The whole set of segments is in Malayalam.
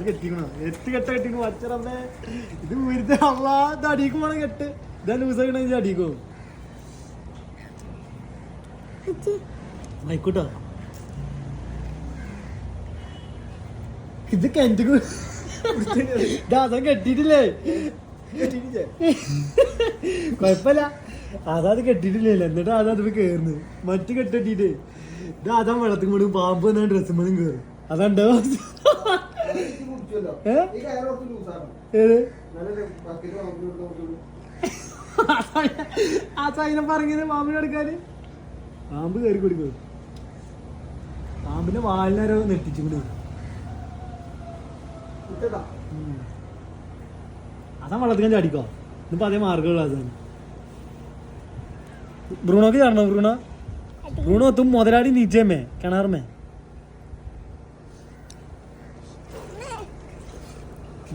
കെട്ടിക്കണോ എട്ട് കെട്ട കെട്ടിക്കണു അച്ഛനമ്മേ ഇത് വീരത്തെ അള്ളാ ഇത് അടിക്കും വേണം കെട്ട് ഇതാ ലൂസ് ആക്കണ ഇത് അടിക്കോ ആയിക്കോട്ടോ ഇത് കെന്റിക്കു അതാ കെട്ടിട്ടില്ലേ കൊഴപ്പല്ല അതാത് കെട്ടിട്ടില്ലല്ലോ എന്നിട്ട് അതാത് കേറുന്നു മറ്റു കെട്ടിട്ടേ ഇത് അതാ വെള്ളത്തിൽ കൂടി പാമ്പ് എന്നാ ഡ്രസ്സ് മണി കേറും അതാണ്ടോ ആ സൈനം പറഞ്ഞത് പാമ്പിനെ എടുക്കാന് പാമ്പ് കയറി കൊടുക്കും പാമ്പിന്റെ വാലിനേരോ നെട്ടിച്ചു കൂടി അതാ വെള്ളത്തിൽ ചാടിക്കോ ഇന്നിപ്പോ അതേ മാർഗമുള്ള അതാണ് ബ്രൂണോക്ക് ചാടണോ ബ്രൂണോ തും മുതലാടി नीचे में किनार में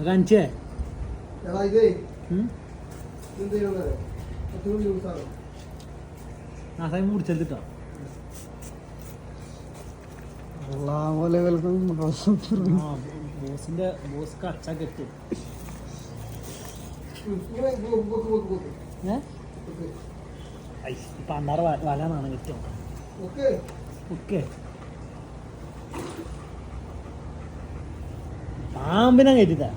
കാണിച്ചേ മുടിച്ചെടുത്തിട്ടോ ബോസിന്റെ ബോസ് കച്ച കെട്ട് ഇപ്പൊ അന്നാറ് വലാന്നാണ് കെട്ടോ ഓക്കെ പാമ്പിനെ കയറ്റിട്ടാ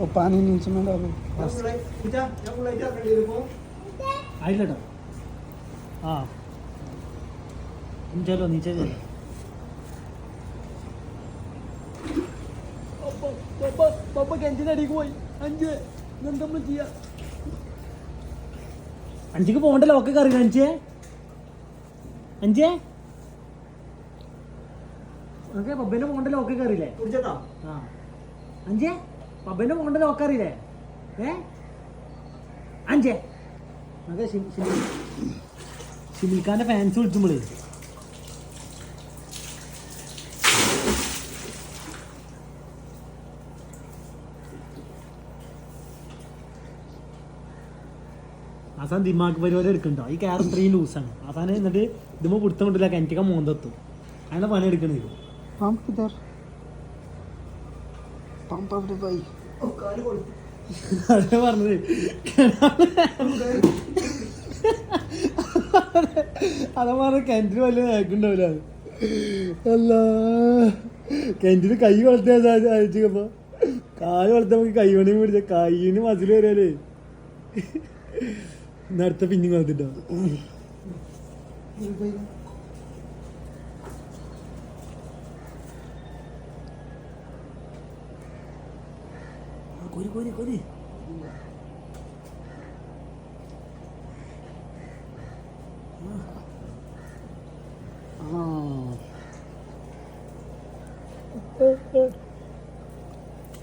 पानी नीचे में डालो आइलेटा हाँ तुम चलो नीचे चलो पापा कैंटीन अड़ी പോയി അഞ്ച് എന്തെങ്കിലും ചെയ്യാ അഞ്ചിക്ക് പോകണ്ടല്ലോ ഒക്കെ കറി അഞ്ചേ അഞ്ചേ ഓക്കെ പബ്ബിന്റെ പോകണ്ടല്ലോ ഒക്കെ കറിയില്ലേ ആ അഞ്ചേ പബ്ബിന്റെ പോകണ്ടല്ലോ ഒക്കെ അറിയില്ലേ അഞ്ചേ അതെ ഷിമിൽഖാന്റെ ഫാൻസ് വിളിച്ചുമ്പോളേ ആസാൻ ദിമാഗ് പരിപാടി എടുക്കണ്ടോ ഈ ക്യാരറ്റ് ഇത്രയും ലൂസാണ് ആസാൻ എന്നിട്ട് ഇതുമ്പോ പിടുത്തം കൊണ്ടില്ല കിണറ്റിക്ക മോന്തെത്തും അങ്ങനെ പണി എടുക്കണത് അതെ പറഞ്ഞത് അതാ പറഞ്ഞ കിണറ്റിന് വലിയ നേക്കുണ്ടാവില്ല അല്ല കിണറ്റിന് കൈ വളർത്തിയാ അയച്ചപ്പോ കാല് വളർത്താൻ നമുക്ക് കൈ പണിയും പിടിച്ച കൈന് മസിൽ വരാലേ അടുത്ത പിന്നും കളത്തിട്ടോ കൊരി കൊരി കൊരി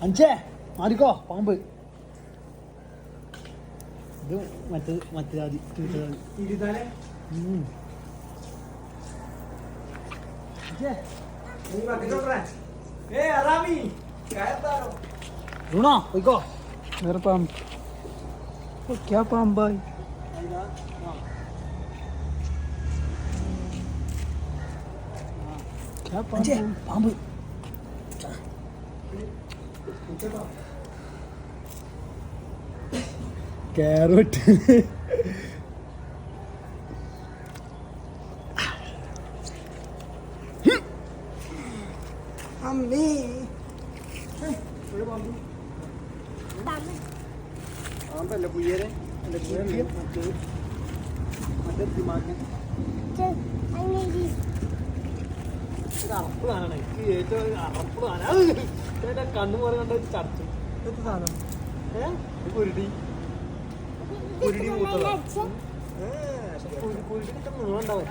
അഞ്ചേ മാറിക്കോ പാമ്പ് ഇത് മറ്റേ ജാതി റുണോ പോയിക്കോ मेरा पाम क्या पाम भाई क्या पाम പാമ്പ് കാരറ്റ് अम्मी പാമ്പല്ല പുയ്യരെ മറ്റേ ദിമാഗ് അറപ്പിളാണ് എനിക്ക് ഏറ്റവും അറപ്പിളാണ് കണ്ണു പോലെ കണ്ട ചർച്ച സാധനം കുരുടി കുരുടി മൂത്തതാ കുരുടിക്ക് നീളുണ്ടാവും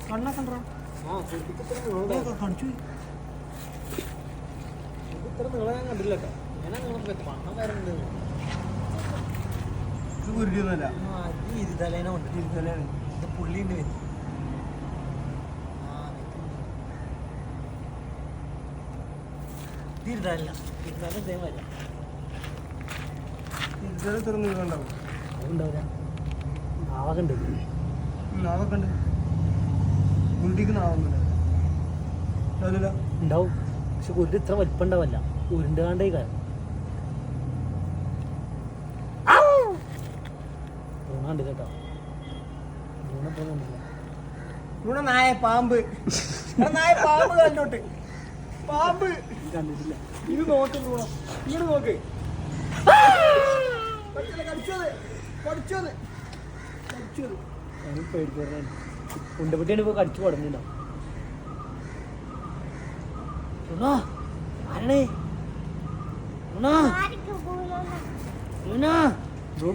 കണ്ണൊക്കെ ആ കുരുടിക്ക് ഇത്ര നീളുണ്ടാവും കാണിച്ചു ഇത്ര നീളം ഞാൻ കണ്ടില്ല കേട്ടോ ഇങ്ങനെ നീളം പണം വരണ്ട് കുരുടിയൊന്നുമല്ല ഇരുതലേനെ ഉണ്ട് ഇരുതലയാണ് ഇത് പുള്ളിയുണ്ട് വരും ഇരുതല്ല ഇരുതല ഇതേ വരാം ഇരുതല തുറന്നുണ്ടാവും അതുണ്ടാവില്ല നാവൊക്കെ ഉണ്ട് നാവൊക്കെ ഉണ്ട് കുരുടിക്ക് നാവുന്നുണ്ട് ഉണ്ടാവും പക്ഷെ ഒരു ഇത്ര വലിപ്പം ഉണ്ടാവല്ല ഉരുണ്ടാണ്ടേ കാര്യം ഊണുണ്ട് കേട്ടോ ഊണപ്പോഴുണ്ടില്ല ഇവിടെ നായ പാമ്പ് നായ പാമ്പ് കണ്ടോട്ട് പാമ്പ് കണ്ടിട്ടില്ല ഇത് നോക്ക് ഊണം ഇങ്ങോട്ട് നോക്ക് കടിച്ചത് കടിച്ചത് കടിച്ചത് ഞാൻ പേടിച്ചു ഉണ്ടപ്പെട്ടിയാണ് ഇപ്പോൾ കടിച്ചു പടഞ്ഞിട്ടുണ്ടാവും ആരണേ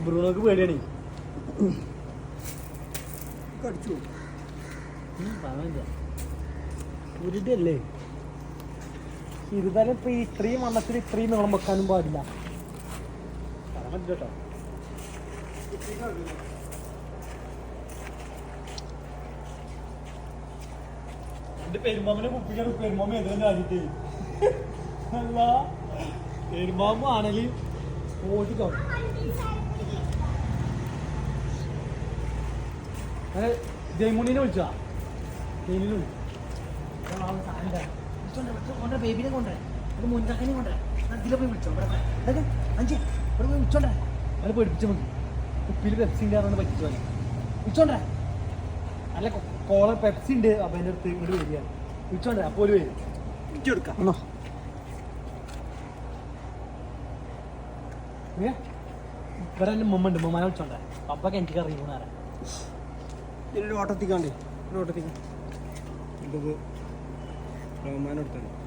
ബ്രൂണോക്ക് പേടിയാണേ കടിച്ചു ഉരുടല്ലേ ഇരുതാലും ഇപ്പൊ ഇത്രയും വണ്ണത്തിൽ ഇത്രയും നീളം വെക്കാനും പാടില്ല പറയാൻ പറ്റില്ല കേട്ടോ എന്റെ പെരുമാമനെ കുപ്പിക്കാണ് പെരുമാമ എതിരെ ആദ്യത്തെ അല്ല പെരുമാമ ആണെങ്കിൽ ഓടിക്കോ ജയ്മുണിനെ വിളിച്ചാ ജയിലിനെ വിളിച്ചു ബേബിനെ കൊണ്ടേ അത് മുൻകാക്കനെ കൊണ്ടേ അതിലെ പോയി വിളിച്ചോ അഞ്ച് ഇവിടെ പോയി വിളിച്ചോണ്ടേ അവരെ പേടിപ്പിച്ച മതി കുപ്പിയിൽ പെപ്സി ഉണ്ട് പറഞ്ഞ് പറ്റിച്ചു പോലെ വിളിച്ചോണ്ടേ അല്ല കോളർ പെപ്സി ഉണ്ട് അപ്പം എൻ്റെ അടുത്ത് ഇങ്ങോട്ട് വരിക വിളിച്ചോണ്ടേ അപ്പോൾ ഒരു വരും ഇടിച്ചെടുക്കാം ഇവിടെ എൻ്റെ ഉമ്മ ഉണ്ട് ഉമ്മമാനെ വിളിച്ചോണ്ടേ പപ്പൊക്കെ എനിക്ക് അറിയുന്നവരാ ഇതിലൊരു ഓട്ടത്തിക്കാണ്ടേ ഒരു ഓട്ടത്തിക്കാൻ ഇത് റഹ്മാൻ എടുത്താണ്